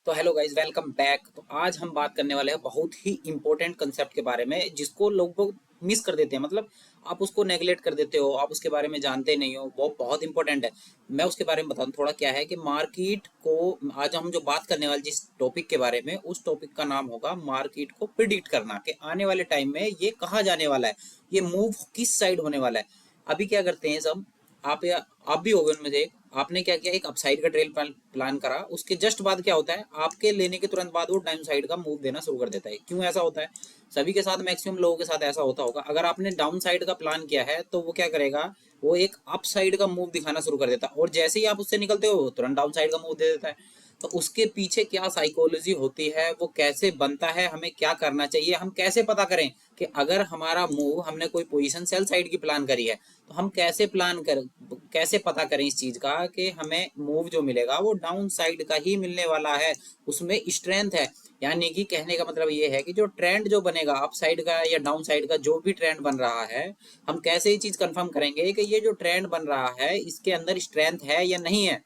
तो hello guys, welcome back. तो आज हम बात करने वाले हैं बहुत ही इंपॉर्टेंट कंसेप्ट के बारे में, जिसको लोग मिस कर देते हैं। मतलब आप उसको नेगलेक्ट कर देते हो, आप उसके बारे में जानते नहीं हो। वो बहुत इंपॉर्टेंट है। मैं उसके बारे में बताऊं थोड़ा। क्या है कि मार्केट को आज हम जो बात करने वाले जिस टॉपिक के बारे में, उस टॉपिक का नाम होगा मार्केट को प्रिडिक्ट करना, कि आने वाले टाइम में ये कहाँ जाने वाला है, ये मूव किस साइड होने वाला है। अभी क्या करते हैं सब, आप या आप भी होगे उनमें से एक। आपने क्या किया, एक अपसाइड का ट्रेल प्लान करा, उसके जस्ट बाद क्या होता है, आपके लेने के तुरंत बाद वो डाउन साइड का मूव देना शुरू कर देता है। क्यों ऐसा होता है? सभी के साथ, मैक्सिमम लोगों के साथ ऐसा होता होगा। अगर आपने डाउन साइड का प्लान किया है तो वो क्या करेगा, वो एक अप साइड का मूव दिखाना शुरू कर देता है, और जैसे ही आप उससे निकलते हो तुरंत डाउन साइड का मूव दे देता है। तो उसके पीछे क्या साइकोलॉजी होती है, वो कैसे बनता है, हमें क्या करना चाहिए, हम कैसे पता करें कि अगर हमारा मूव, हमने कोई पोजीशन सेल साइड की प्लान करी है, तो हम कैसे पता करें इस चीज का कि हमें मूव जो मिलेगा वो डाउन साइड का ही मिलने वाला है, उसमें स्ट्रेंथ है। यानी कि कहने का मतलब ये है कि जो ट्रेंड जो बनेगा अप साइड का या डाउन साइड का, जो भी ट्रेंड बन रहा है, हम कैसे ये चीज कंफर्म करेंगे कि ये जो ट्रेंड बन रहा है इसके अंदर स्ट्रेंथ है या नहीं है।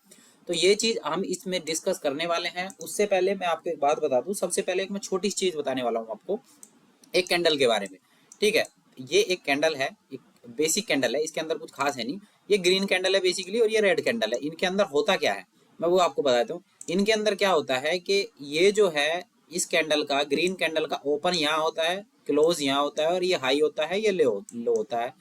तो ये चीज हम इसमें डिस्कस करने वाले हैं। उससे पहले मैं आपको एक बात बता दूं। सबसे पहले एक मैं छोटी सी चीज बताने वाला हूँ आपको, एक कैंडल के बारे में। ठीक है, ये एक कैंडल है, एक बेसिक कैंडल है, इसके अंदर कुछ खास है नहीं। ये ग्रीन कैंडल है बेसिकली, और ये रेड कैंडल है। इनके अंदर होता क्या है, मैं वो आपको बता देता हूँ। इनके अंदर क्या होता है कि ये जो है, इस कैंडल का, ग्रीन कैंडल का ओपन यहाँ होता है, क्लोज यहाँ होता है, और ये हाई होता है, ये लो होता है।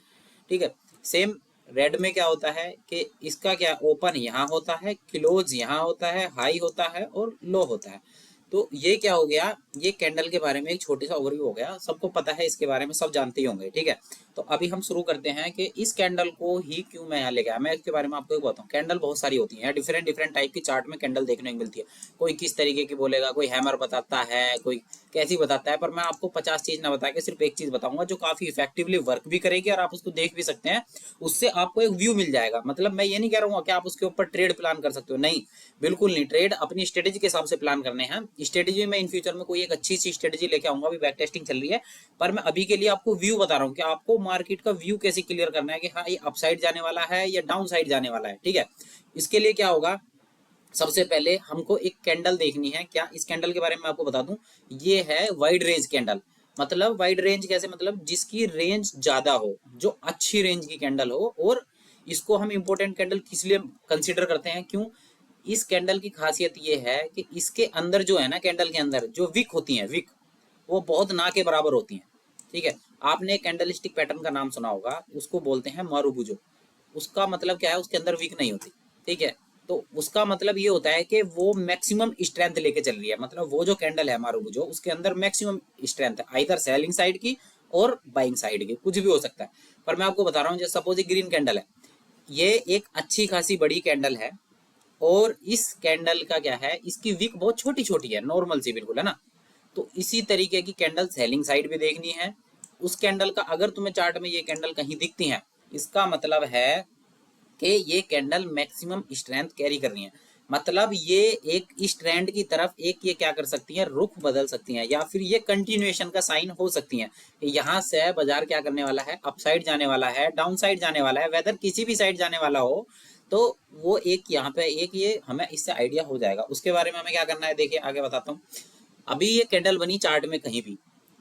ठीक है। सेम रेड में क्या होता है कि इसका क्या, ओपन यहाँ होता है, क्लोज यहाँ होता है, हाई होता है और लो होता है। तो ये क्या हो गया, ये कैंडल के बारे में एक छोटी सा ओवरव्यू हो गया। सबको पता है इसके बारे में, सब जानते ही होंगे। ठीक है। तो अभी हम शुरू करते हैं कि इस कैंडल को ही क्यों मैं यहाँ लेके आया। मैं इसके बारे में आपको एक बताऊँ। कैंडल बहुत सारी होती है, डिफरेंट डिफरेंट टाइप की चार्ट में कैंडल देखने को मिलती है। कोई किस तरीके की बोलेगा, कोई हैमर बताता है, कोई कैसी बताता है। पर मैं आपको 50 चीज ना बता के सिर्फ एक चीज बताऊंगा जो काफी इफेक्टिवली वर्क भी करेगी, और आप उसको देख भी सकते हैं। उससे आपको एक व्यू मिल जाएगा। मतलब मैं ये नहीं कह रहा हूँ कि आप उसके ऊपर ट्रेड प्लान कर सकते हो, नहीं, बिल्कुल नहीं। ट्रेड अपनी स्ट्रेटेजी के हिसाब से प्लान करने हैं। स्ट्रेटेजी में इन फ्यूचर में कोई एक अच्छी सी स्ट्रेटेजी लेके आऊंगा, अभी बैक टेस्टिंग चल रही है। पर मैं अभी के लिए आपको व्यू बता रहा हूँ कि आपको मार्केट का व्यू कैसे क्लियर करना है, कि हाँ ये अपसाइड जाने वाला है या डाउन साइड जाने वाला है। ठीक है। इसके लिए क्या होगा, सबसे पहले हमको एक कैंडल देखनी है। क्या, इस कैंडल के बारे में आपको बता दूं, ये है वाइड रेंज कैंडल। मतलब वाइड रेंज कैसे, मतलब जिसकी रेंज ज्यादा हो, जो अच्छी रेंज की कैंडल हो। और इसको हम इंपॉर्टेंट कैंडल किस लिए कंसीडर करते हैं, क्यों? इस कैंडल की खासियत ये है कि इसके अंदर जो है ना, कैंडल के अंदर जो विक होती है, विक, वो बहुत ना के बराबर होती हैं। ठीक है। आपने कैंडल स्टिक पैटर्न का नाम सुना होगा, उसको बोलते हैं मारूबुजो। उसका मतलब क्या है, उसके अंदर वीक नहीं होती। ठीक है। तो उसका मतलब ये होता है कि वो मैक्सिमम स्ट्रेंथ लेके चल रही है। मतलब वो जो कैंडल है मारूबुजो, उसके अंदर मैक्सिमम स्ट्रेंथ है, आइदर सेलिंग साइड की और बाइंग साइड की, कुछ भी हो सकता है। पर मैं आपको बता रहा हूँ, जैसे सपोज एक ग्रीन कैंडल है, ये एक अच्छी खासी बड़ी कैंडल है। और इस कैंडल का क्या है, इसकी विक बहुत छोटी छोटी है, नॉर्मल सी बिल्कुल, है ना। तो इसी तरीके की कैंडल सेलिंग साइड भी देखनी है। उस कैंडल का अगर तुम्हें चार्ट में ये कैंडल कहीं दिखती है, इसका मतलब है कि ये कैंडल मैक्सिमम स्ट्रेंथ कैरी कर रही है। मतलब ये एक इस ट्रेंड की तरफ एक, ये क्या कर सकती है, रुख बदल सकती हैं, या फिर ये कंटिन्यूएशन का साइन हो सकती हैं। यहाँ से बाजार क्या करने वाला है, अपसाइड जाने वाला है, डाउन साइड जाने वाला है, वेदर किसी भी साइड जाने वाला हो। तो वो एक यहाँ पे एक, ये हमें इससे आइडिया हो जाएगा। उसके बारे में हमें क्या करना है, देखिए आगे बताता हूँ। अभी ये कैंडल बनी चार्ट में कहीं भी,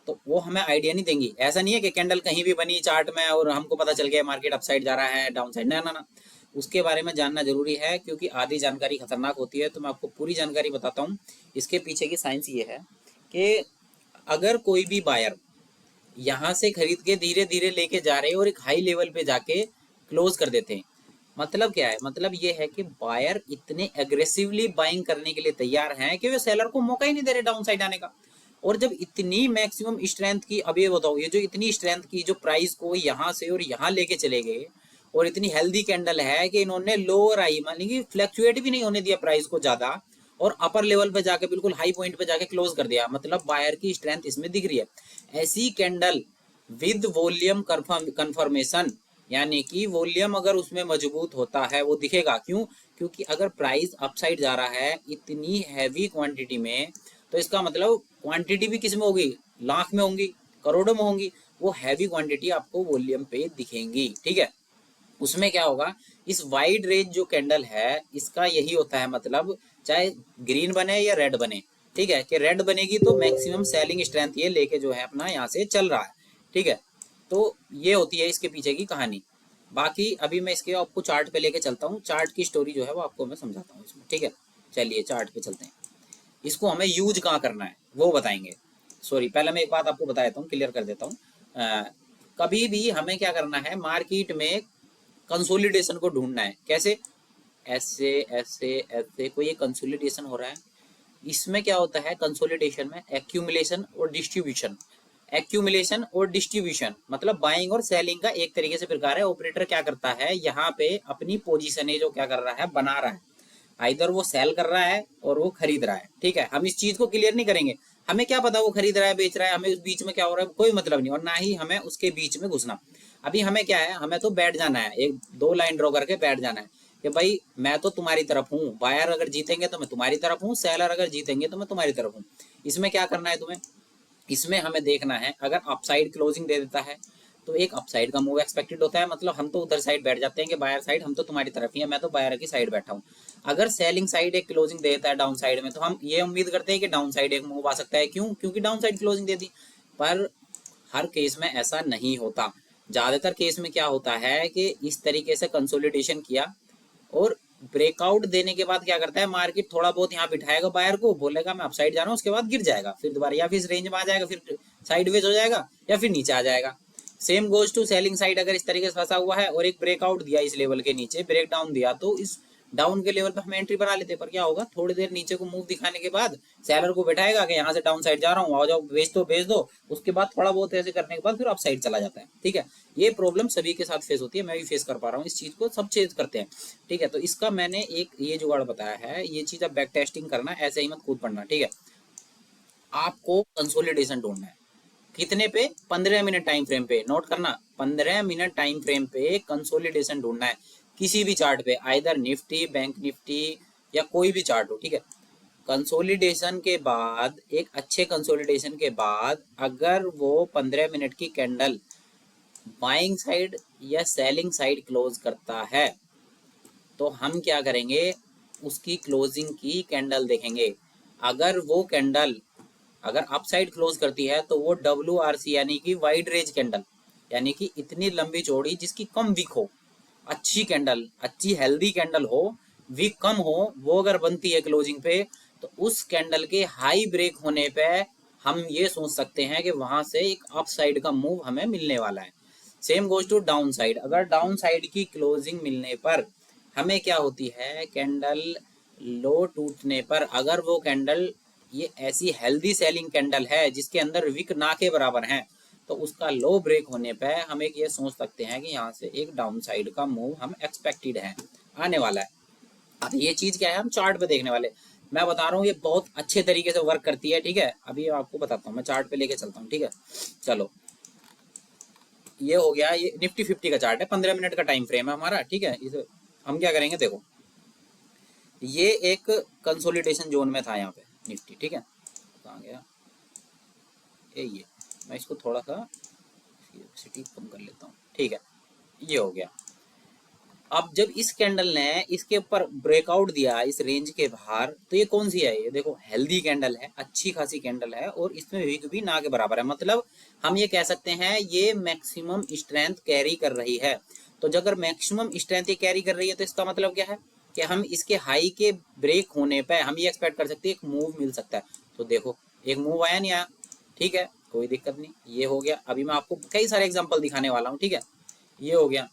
तो वो हमें आइडिया नहीं देंगी। ऐसा नहीं है कि कैंडल कहीं भी बनी चार्ट में और हमको पता चल गया मार्केट अपसाइड जा रहा है, डाउन साइड, ना ना ना। उसके बारे में जानना जरूरी है, क्योंकि आधी जानकारी खतरनाक होती है। तो मैं आपको पूरी जानकारी बताता हूँ। इसके पीछे की साइंस ये है कि अगर कोई भी बायर यहाँ से खरीद के धीरे धीरे लेके जा रहे हैं और एक हाई लेवल पे जाके क्लोज कर देते हैं, मतलब क्या है, मतलब ये है कि बायर इतने एग्रेसिवली बाइंग करने के लिए तैयार हैं कि वे सेलर को मौका ही नहीं दे रहे डाउन साइड आने का। और जब इतनी मैक्सिमम स्ट्रेंथ की, अब ये बताओ, ये जो इतनी स्ट्रेंथ की जो प्राइस को यहाँ से और यहाँ लेके चले गए, और इतनी हेल्दी कैंडल है कि इन्होंने लोअर आई, मान लीजिए फ्लैक्चुएट भी नहीं होने दिया प्राइस को ज्यादा, और अपर लेवल पे जाके बिल्कुल हाई पॉइंट पे जाके क्लोज कर दिया। मतलब बायर की स्ट्रेंथ इसमें दिख रही है। ऐसी कैंडल विद वॉल्यूम कंफर्मेशन, यानी कि वॉल्यूम अगर उसमें मजबूत होता है वो दिखेगा। क्यों? क्योंकि अगर प्राइस अपसाइड जा रहा है इतनी हैवी क्वांटिटी में, तो इसका मतलब क्वांटिटी भी किस में होगी, लाख में होंगी, करोड़ों में होंगी। वो हैवी क्वांटिटी आपको वॉल्यूम पे दिखेंगी। ठीक है। उसमें क्या होगा, इस वाइड रेंज जो कैंडल है, इसका यही होता है मतलब चाहे ग्रीन बने या रेड बने, ठीक है, कि रेड बनेगी तो मैक्सिमम सेलिंग स्ट्रेंथ ये लेके जो है अपना यहाँ से चल रहा है, ठीक है। तो ये होती है इसके पीछे की कहानी। बाकी अभी मैं इसके आपको चार्ट पे लेके चलता हूँ, चार्ट की स्टोरी जो है वो आपको मैं समझाता हूँ इसमें, ठीक है। चलिए चार्ट पे चलते हैं, इसको हमें यूज कहाँ करना है वो बताएंगे। सॉरी, पहले मैं एक बात आपको बता देता हूँ, क्लियर कर देता हूँ। कभी भी हमें क्या करना है, मार्केट में कंसोलिडेशन को ढूंढना है। कैसे? ऐसे ऐसे ऐसे कोई एक कंसोलिडेशन हो रहा है, इसमें क्या होता है कंसोलिडेशन में, एक्यूमुलेशन और डिस्ट्रीब्यूशन। एक्यूमुलेशन और डिस्ट्रीब्यूशन मतलब बाइंग और सेलिंग का एक तरीके से प्रकार है। ऑपरेटर क्या करता है, यहाँ पे अपनी पोजीशन है जो क्या कर रहा है, बना रहा है। आइदर वो सेल कर रहा है और वो खरीद रहा है, ठीक है। हम इस चीज को क्लियर नहीं करेंगे, हमें क्या पता वो खरीद रहा है बेच रहा है, हमें उस बीच में क्या हो रहा है कोई मतलब नहीं, और ना ही हमें उसके बीच में घुसना। अभी हमें क्या है, हमें तो बैठ जाना है, एक दो लाइन ड्रॉ करके बैठ जाना है कि भाई मैं तो तुम्हारी तरफ हूँ, बायर अगर जीतेंगे तो मैं तुम्हारी तरफ हूँ, सेलर अगर जीतेंगे तो मैं तुम्हारी तरफ हूँ। इसमें क्या करना है तुम्हें, इसमें हमें देखना है अगर अपसाइड क्लोजिंग दे देता है तो एक अपसाइड का मूव एक्सपेक्टेड होता है, मतलब हम तो उधर साइड बैठ जाते हैं कि बायर साइड, हम तो तुम्हारी तरफ ही है, मैं तो बायर की साइड बैठा हूँ। अगर सेलिंग साइड एक क्लोजिंग देता है डाउन साइड में तो हम ये उम्मीद करते हैं कि डाउन साइड एक मूव आ सकता है। क्यों? क्योंकि डाउन साइड क्लोजिंग दे दी। पर हर केस में ऐसा नहीं होता। ज्यादातर केस में क्या होता है कि इस तरीके से कंसोलिडेशन किया और ब्रेकआउट देने के बाद क्या करता है, मार्केट थोड़ा बहुत यहाँ बिठाएगा बायर को, बोलेगा मैं अपसाइड जा रहा हूँ, उसके बाद गिर जाएगा फिर दोबारा, या फिर इस रेंज में आ जाएगा, फिर साइडवेज हो जाएगा या फिर नीचे आ जाएगा। Same goes to selling side, अगर इस तरीके से फंसा हुआ है और एक ब्रेकआउट दिया इस लेवल के नीचे, ब्रेक डाउन दिया, तो इस डाउन के लेवल पे हम एंट्री बना लेते हैं। पर क्या होगा, थोड़ी देर नीचे को मूव दिखाने के बाद सेलर को बैठाएगा कि यहाँ से डाउन साइड जा रहा हूँ, आ जाओ बेच दो। उसके बाद थोड़ा बहुत ऐसे करने के बाद फिर अप साइड चला जाता है, ठीक है। ये प्रॉब्लम सभी के साथ फेस होती है, मैं भी फेस कर पा रहा हूँ इस चीज को, सब चेज करते हैं, ठीक है। तो इसका मैंने एक ये जुगाड़ बताया है, ये चीज अब बैक टेस्टिंग करना, ऐसे ही मत कूद पड़ना, ठीक है। आपको कंसोलिडेशन ढूंढना है, कितने पे, 15 मिनट टाइम फ्रेम पे, नोट करना, 15 मिनट टाइम फ्रेम पे कंसोलिडेशन ढूंढना है किसी भी चार्ट पे, आइदर निफ्टी, बैंक निफ्टी या कोई भी चार्ट हो, ठीक है। कंसोलिडेशन के बाद, एक अच्छे कंसोलिडेशन के बाद अगर वो 15 मिनट की कैंडल बाइंग साइड या सेलिंग साइड क्लोज करता है तो हम क्या करेंगे, उसकी क्लोजिंग की कैंडल देखेंगे। अगर वो कैंडल अगर अप साइड क्लोज करती है तो वो WRC यानी कि वाइड रेंज कैंडल, यानी कि इतनी लंबी चौड़ी जिसकी कम विक हो, अच्छी कैंडल, अच्छी हेल्दी कैंडल हो, विक कम हो, वो अगर बनती है क्लोजिंग पे तो उस कैंडल के हाई ब्रेक होने पे हम ये सोच सकते हैं कि वहां से एक अप साइड का मूव हमें मिलने वाला है। Same goes to down side, अगर डाउन साइड की क्लोजिंग मिलने पर हमें क्या होती है, कैंडल लो टूटने पर अगर वो कैंडल ये ऐसी हेल्दी सेलिंग कैंडल है जिसके अंदर विक ना के बराबर है तो उसका लो ब्रेक होने पे हम एक ये सोच सकते हैं कि यहाँ से एक डाउन साइड का मूव हम एक्सपेक्टेड है, आने वाला है। अब ये चीज क्या है, हम चार्ट पे देखने वाले, मैं बता रहा हूँ ये बहुत अच्छे तरीके से वर्क करती है, ठीक है। अभी आपको बताता हूँ, मैं चार्ट पे लेके चलता हूँ, ठीक है। चलो, ये हो गया, ये निफ्टी 50 का चार्ट है, 15 मिनट का टाइम फ्रेम है हमारा, ठीक है। इसे हम क्या करेंगे, देखो ये एक कंसोलिडेशन जोन में था यहाँ पे निफ्टी, ठीक है। कहाँ गया ये, मैं इसको थोड़ा सा सिटी कम कर लेता हूँ, ठीक है। ये हो गया। अब जब इस कैंडल ने इसके ऊपर ब्रेकआउट दिया इस रेंज के बाहर, तो ये कौन सी है, ये देखो हेल्दी कैंडल है, अच्छी खासी कैंडल है और इसमें विक भी ना के बराबर है, मतलब हम ये कह सकते हैं ये मैक्सिमम स्ट्रेंथ कैरी कर रही है। तो जब अगर मैक्सिमम स्ट्रेंथ ये कैरी कर रही है तो इसका मतलब क्या है कि हम इसके हाई के ब्रेक होने पर हम ये एक्सपेक्ट कर सकते हैं एक मूव मिल सकता है। तो देखो एक मूव आया नहीं आया, ठीक है, कोई दिक्कत नहीं, ये हो गया। अभी मैं आपको कई सारे एग्जाम्पल दिखाने वाला हूँ, ठीक है। ये हो गया।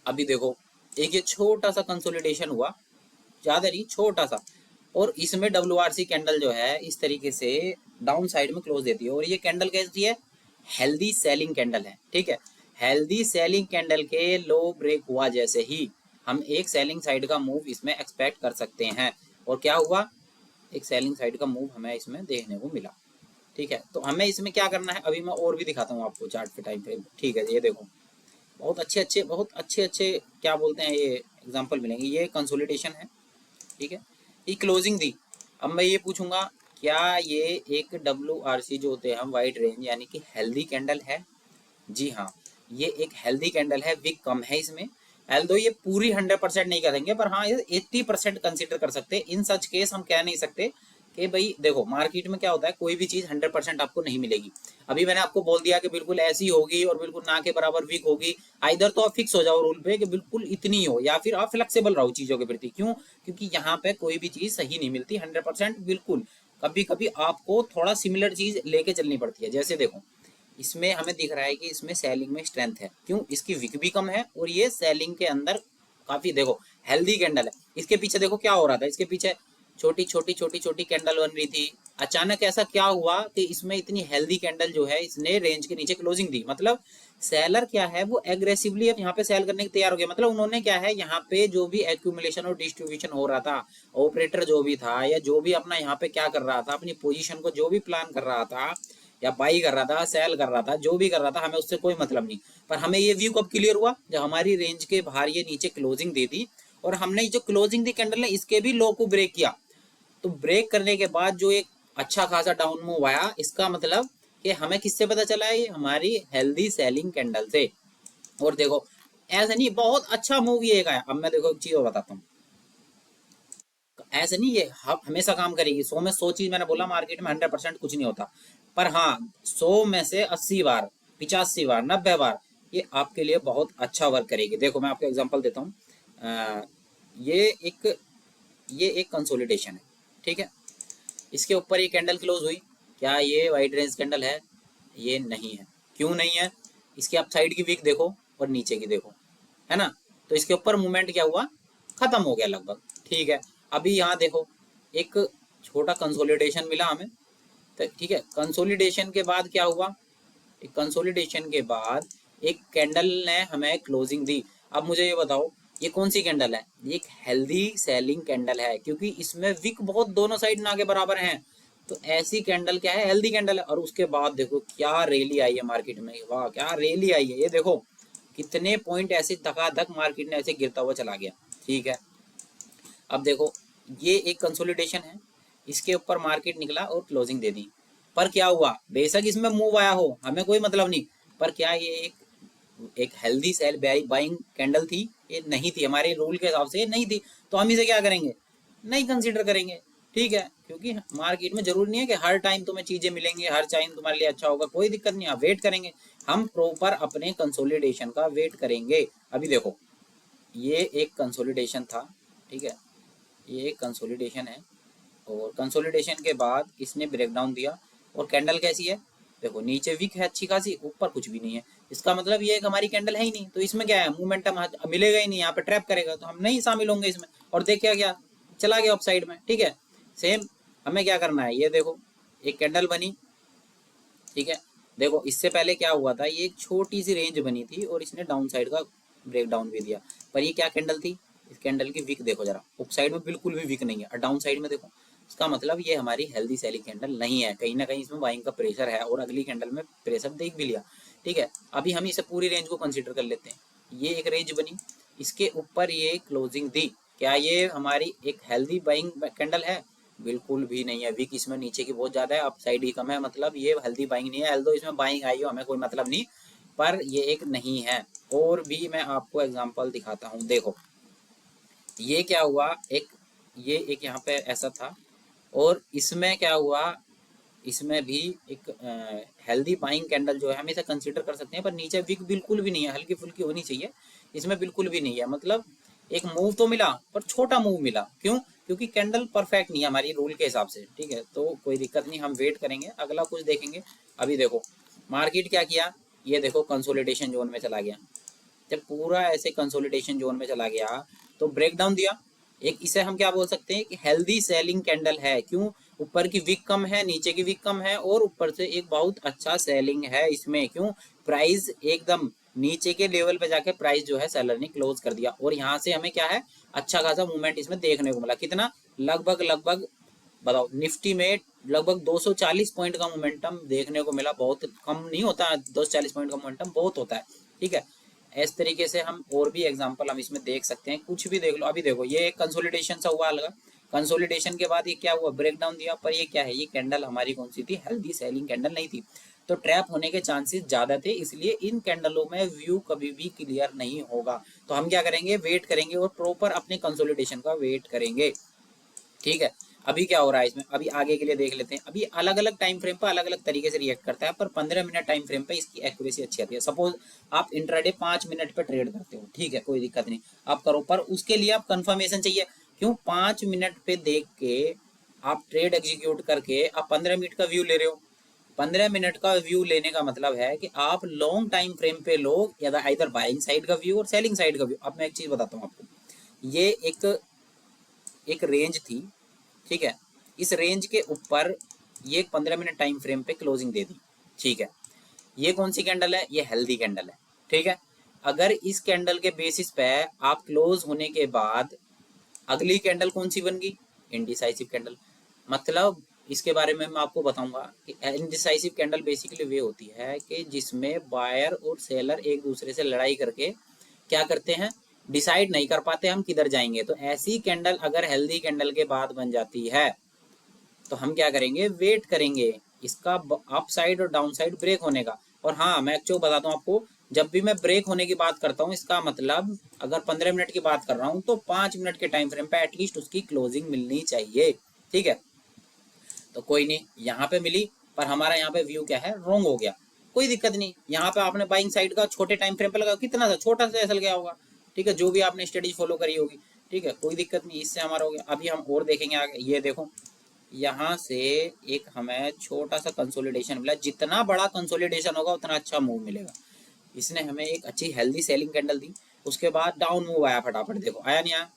अभी देखो एक ये छोटा सा कंसोलिडेशन हुआ, ज्यादा नहीं, छोटा सा, और इसमें WRC कैंडल जो है इस तरीके से डाउन साइड में क्लोज देती है, और ये कैंडल कैसी है, हेल्दी सेलिंग कैंडल है, ठीक है। हेल्दी सेलिंग कैंडल के लो ब्रेक हुआ जैसे ही हम एक सेलिंग साइड का मूव इसमें एक्सपेक्ट कर सकते हैं, और क्या हुआ, एक सेलिंग साइड का मूव हमें इसमें देखने को मिला, ठीक है। तो हमें इसमें क्या करना है, अभी मैं और भी दिखाता हूँ आपको चार्ट पे टाइम फ्रेम, ठीक है। ये देखो बहुत अच्छे क्या बोलते हैं ये एग्जांपल मिलेंगे, ये कंसोलिडेशन है, ठीक है, ये क्लोजिंग थी। अब मैं ये पूछूंगा क्या ये एक WRC जो होते हैं हम वाइड रेंज यानी कि हेल्दी कैंडल है, जी हाँ, ये एक हेल्दी कैंडल है, विक कम है इसमें, एल्दो ये पूरी 100% नहीं करेंगे, पर हाँ ये 80% कंसिडर कर सकते हैं। इन सच केस हम कह नहीं सकते कि भाई देखो मार्केट में क्या होता है, कोई भी चीज 100% आपको नहीं मिलेगी। अभी मैंने आपको बोल दिया कि बिल्कुल ऐसी होगी और बिल्कुल ना के बराबर वीक होगी। आइदर तो आप फिक्स हो जाओ रूल पे कि बिल्कुल इतनी हो, या फिर आप फ्लेक्सिबल रहो चीजों के प्रति। क्यों? क्योंकि यहाँ पे कोई भी चीज सही नहीं मिलती 100% बिल्कुल। कभी कभी आपको थोड़ा सिमिलर चीज लेके चलनी पड़ती है। जैसे देखो इसमें हमें दिख रहा है कि इसमें सेलिंग में स्ट्रेंथ है, क्यों? इसकी विक भी कम है और ये सेलिंग के अंदर काफी देखो हेल्दी कैंडल है। इसके पीछे देखो क्या हो रहा था, इसके पीछे छोटी छोटी छोटी छोटी कैंडल बन रही थी। अचानक ऐसा क्या हुआ कि इसमें इतनी हेल्दी कैंडल जो है इसने रेंज के नीचे क्लोजिंग दी। मतलब सेलर क्या है, वो एग्रेसिवली अब यहाँ पे सेल करने के तैयार हो गया। मतलब उन्होंने क्या है, यहाँ पे जो भी एक्यूमुलेशन और डिस्ट्रीब्यूशन हो रहा था, ऑपरेटर जो भी था या जो भी अपना यहाँ पे क्या कर रहा था, अपनी पोजीशन को जो भी प्लान कर रहा था या बाई कर रहा था, सेल कर रहा था, जो भी कर रहा था, हमें उससे कोई मतलब नहीं। पर हमें ये व्यू कब क्लियर हुआ, जब हमारी रेंज के बाहर ये नीचे क्लोजिंग दे दी और हमने जो क्लोजिंग दी कैंडल ने इसके भी लो को ब्रेक किया। तो ब्रेक करने के बाद जो एक अच्छा खासा डाउन मूव आया, इसका मतलब कि हमें किससे पता चला है, ये हमारी हेल्दी सेलिंग कैंडल से। और देखो ऐसा नहीं, बहुत अच्छा मूव ये आया। अब मैं देखो एक चीज और बताता हूँ, ऐसे नहीं ये हमेशा काम करेगी। 100 में 100 चीज मैंने बोला, मार्केट में 100% कुछ नहीं होता। पर हाँ 100 में से 80 बार, 85 बार, 90 बार ये आपके लिए बहुत अच्छा वर्क करेगी। देखो मैं आपको एग्जांपल देता हूँ। ये एक ये एक कंसोलिडेशन है, ठीक है। इसके ऊपर ये कैंडल क्लोज हुई, क्या ये वाइड रेंज कैंडल है? ये नहीं है। क्यों नहीं है? इसके आप साइड की वीक देखो और नीचे की देखो, है ना। तो इसके ऊपर मूवमेंट क्या हुआ, खत्म हो गया लगभग, ठीक है। अभी यहाँ देखो एक छोटा कंसोलिडेशन मिला हमें, तो ठीक है। कंसोलिडेशन के बाद क्या हुआ, एक कंसोलिडेशन के बाद एक कैंडल ने हमें क्लोजिंग दी। अब मुझे ये बताओ ये कौन सी कैंडल है? ये एक हेल्दी सेलिंग कैंडल है, क्योंकि इसमें विक बहुत दोनों साइड ना के बराबर हैं। तो ऐसी कैंडल क्या है, हेल्दी कैंडल है। और उसके बाद देखो क्या रैली आई है मार्केट में, वाह क्या रैली आई है। ये देखो कितने पॉइंट ऐसे धकाधक मार्केट ने ऐसे गिरता हुआ चला गया, ठीक है। अब देखो ये एक कंसोलिडेशन है, इसके ऊपर मार्केट निकला और क्लोजिंग दे दी। पर क्या हुआ, बेशक इसमें मूव आया हो हमें कोई मतलब नहीं, पर क्या ये एक हेल्दी सेल बाइंग कैंडल थी? ये नहीं थी, हमारे रूल के हिसाब से ये नहीं थी। तो हम इसे क्या करेंगे, नहीं कंसीडर करेंगे, ठीक है। क्योंकि मार्केट में जरूरी नहीं है कि हर टाइम तुम्हें चीजें मिलेंगी, हर टाइम तुम्हारे लिए अच्छा होगा, कोई दिक्कत नहीं, आप वेट करेंगे। हम प्रॉपर अपने कंसोलिडेशन का वेट करेंगे। अभी देखो ये एक कंसोलिडेशन था, ठीक है। ये एक कंसोलिडेशन है और कंसोलिडेशन के बाद इसने ब्रेकडाउन दिया। और कैंडल कैसी है, देखो नीचे वीक है अच्छी खासी, ऊपर कुछ भी नहीं है। इसका मतलब ये एक हमारी कैंडल है ही नहीं। तो इसमें क्या है, मोमेंटम मिलेगा ही नहीं, यहाँ पे ट्रैप करेगा, तो हम नहीं शामिल होंगे इसमें। और देख क्या चला गया अपसाइड में, ठीक है। सेम हमें क्या करना है, ये देखो एक कैंडल बनी, ठीक है। देखो इससे पहले क्या हुआ था, ये एक छोटी सी रेंज बनी थी और इसने डाउन साइड का ब्रेक डाउन भी दिया। पर ये क्या कैंडल थी, इस कैंडल की विक देखो जरा, अप साइड में बिल्कुल भी विक नहीं है और डाउन साइड में देखो। इसका मतलब ये हमारी हेल्दी सेलिंग कैंडल नहीं है, कहीं ना कहीं इसमें बाइंग का प्रेशर है। और अगली कैंडल में प्रेशर देख भी लिया, ठीक है। अभी हम इसे पूरी रेंज को कंसिडर कर लेते हैं। ये एक रेंज बनी, इसके ऊपर ये क्लोजिंग दी, क्या ये हमारी एक हेल्दी बाइंग कैंडल है? बिल्कुल भी नहीं है। विक इसमें नीचे की बहुत ज्यादा है, अप साइड ही कम है, मतलब ये हेल्दी बाइंग नहीं है। हेल्दो इसमें बाइंग आई हो हमें कोई मतलब नहीं, पर ये एक नहीं है। और भी मैं आपको एग्जांपल दिखाता हूँ। देखो ये क्या हुआ, ये एक यहाँ पे ऐसा था और इसमें क्या हुआ, इसमें भी एक हेल्दी बाइंग कैंडल जो है हम इसे कंसीडर कर सकते हैं। पर नीचे विक बिल्कुल भी नहीं है, हल्की फुल्की होनी चाहिए, इसमें बिल्कुल भी नहीं है। मतलब एक मूव तो मिला पर छोटा मूव मिला, क्यों? क्योंकि कैंडल परफेक्ट नहीं है हमारी रूल के हिसाब से, ठीक है। तो कोई दिक्कत नहीं, हम वेट करेंगे, अगला कुछ देखेंगे। अभी देखो मार्केट क्या किया, ये देखो कंसोलिडेशन जोन में चला गया। जब पूरा ऐसे कंसोलिडेशन जोन में चला गया तो ब्रेक डाउन दिया। एक इसे हम क्या बोल सकते हैं कि हेल्दी सेलिंग कैंडल है। क्यों? ऊपर की विक कम है, नीचे की विक कम है और ऊपर से एक बहुत अच्छा सेलिंग है इसमें। क्यों? प्राइस एकदम नीचे के लेवल पे जाके प्राइस जो है सेलर ने क्लोज कर दिया। और यहाँ से हमें क्या है, अच्छा खासा मूवमेंट इसमें देखने को मिला। कितना? लगभग लगभग बताओ, निफ्टी में लगभग 240 पॉइंट का मोमेंटम देखने को मिला। बहुत कम नहीं होता, 240 पॉइंट का मोमेंटम बहुत होता है, ठीक है। इस तरीके से हम और भी एग्जांपल हम इसमें देख सकते हैं, कुछ भी देख लो। अभी देखो ये कंसोलिडेशन सा हुआ लगा, कंसोलिडेशन के बाद ये क्या हुआ, ब्रेकडाउन दिया। पर ये क्या है, ये कैंडल हमारी कौन सी थी, हेल्दी सेलिंग कैंडल नहीं थी। तो ट्रैप होने के चांसेस ज़्यादा थे, इसलिए इन कैंडलों में व्यू कभी भी क्लियर नहीं होगा। तो हम क्या करेंगे, वेट करेंगे और प्रॉपर अपने कंसोलिडेशन का वेट करेंगे। ठीक है, अभी क्या हो रहा है इसमें, अभी आगे के लिए देख लेते हैं। अभी अलग अलग टाइम फ्रेम पर अलग अलग तरीके से रिएक्ट करता है, पर 15 मिनट टाइम फ्रेम पे इसकी एक्यूरेसी अच्छी आती है। सपोज आप इंट्राडे 5 मिनट पे ट्रेड करते हो, ठीक है, कोई दिक्कत नहीं, आप करो, पर उसके लिए आप कंफर्मेशन चाहिए। क्यों, 5 मिनट पे देख के आप ट्रेड एग्जीक्यूट करके आप 15 मिनट का व्यू ले रहे हो। 15 मिनट का व्यू लेने का मतलब है कि आप लॉन्ग टाइम फ्रेम पे लोग या इधर बाइंग साइड का व्यू और सेलिंग साइड का व्यू। अब मैं एक चीज बताता हूँ आपको, ये एक रेंज थी, ठीक है, इस रेंज के ऊपर ये 15 मिनट टाइम फ्रेम पे क्लोजिंग दे दी, ठीक है। ये कौन सी कैंडल है, ये हेल्दी कैंडल है, ठीक है। अगर इस कैंडल के बेसिस पे आप क्लोज होने के बाद अगली कैंडल कौन सी बन गई, इनडिसाइसिव कैंडल। मतलब इसके बारे में मैं आपको बताऊंगा कि इनडिसाइसिव कैंडल बेसिकली वे होती है कि जिसमें बायर और सेलर एक दूसरे से लड़ाई करके क्या करते हैं, डिसाइड नहीं कर पाते हम किधर जाएंगे। तो ऐसी कैंडल अगर हेल्दी कैंडल के बाद बन जाती है तो हम क्या करेंगे, वेट करेंगे इसका अप साइड और डाउन साइड ब्रेक होने का। और हाँ, मैं एक्चुअली बताता हूँ आपको, जब भी मैं ब्रेक होने की बात करता हूँ, इसका मतलब अगर 15 मिनट की बात कर रहा हूँ तो 5 मिनट के टाइम फ्रेम पे एटलीस्ट उसकी क्लोजिंग मिलनी चाहिए, ठीक है। तो कोई नहीं, यहाँ पे मिली, पर हमारा यहाँ पे व्यू क्या है, रॉन्ग हो गया, कोई दिक्कत नहीं। यहाँ पे आपने बाइंग साइड का छोटे टाइम फ्रेम पे लगा, कितना सा छोटा सा एसल गया होगा, ठीक है, जो भी आपने स्टडीज फॉलो करी होगी, ठीक है, कोई दिक्कत नहीं, इससे हमारा हो गया। अभी हम और देखेंगे आगे, ये देखो यहाँ से एक हमें छोटा सा कंसोलिडेशन मिला, जितना बड़ा कंसोलिडेशन होगा उतना अच्छा मूव मिलेगा। इसने हमें एक अच्छी हेल्दी सेलिंग कैंडल दी, उसके बाद डाउन मूव आया फटाफट, देखो आया नहीं आया।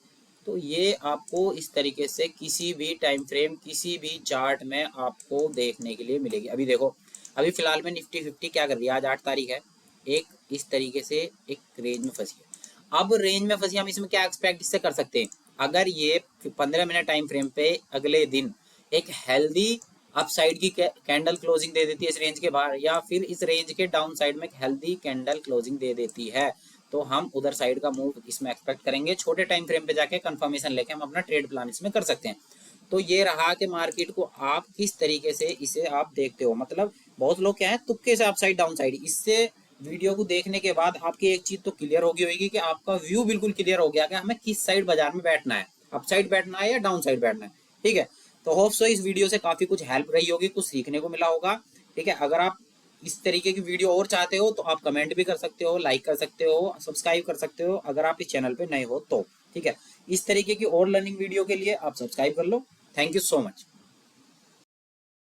तो ये आपको इस तरीके से किसी भी टाइम फ्रेम किसी भी चार्ट में आपको देखने के लिए मिलेगी। अभी देखो, अभी फिलहाल में निफ्टी 50 क्या कर रही है, आज 8 तारीख है, एक इस तरीके से एक रेंज में फंसी है। अब रेंज में फंसी, हम इसमें क्या एक्सपेक्ट इससे कर सकते हैं, अगर ये 15 मिनट टाइम फ्रेम पे अगले दिन एक हेल्दी अपसाइड की कैंडल क्लोजिंग दे देती है इस रेंज के बाहर, या फिर इस रेंज के डाउन साइड में एक हेल्दी कैंडल क्लोजिंग दे देती है, तो हम उधर साइड का मूव इसमें एक्सपेक्ट करेंगे। छोटे टाइम फ्रेम पे जाके कंफर्मेशन लेके हम अपना ट्रेड प्लान इसमें कर सकते हैं। तो ये रहा कि मार्केट को आप किस तरीके से इसे आप देखते हो। मतलब बहुत लोग क्या है, तुक्के से अपसाइड डाउन साइड। इससे वीडियो को देखने के बाद आपकी एक चीज तो क्लियर होगी होगी कि आपका व्यू बिल्कुल क्लियर हो गया कि हमें किस साइड बाजार में बैठना है, अपसाइड बैठना है या डाउन साइड बैठना है, ठीक है। तो होप सो इस वीडियो से काफी कुछ हेल्प रही होगी, कुछ सीखने को मिला होगा, ठीक है। अगर आप इस तरीके की वीडियो और चाहते हो तो आप कमेंट भी कर सकते हो, लाइक कर सकते हो, सब्सक्राइब कर सकते हो अगर आप इस चैनल पे नए हो तो, ठीक है। इस तरीके की और लर्निंग वीडियो के लिए आप सब्सक्राइब कर लो। Thank you so much.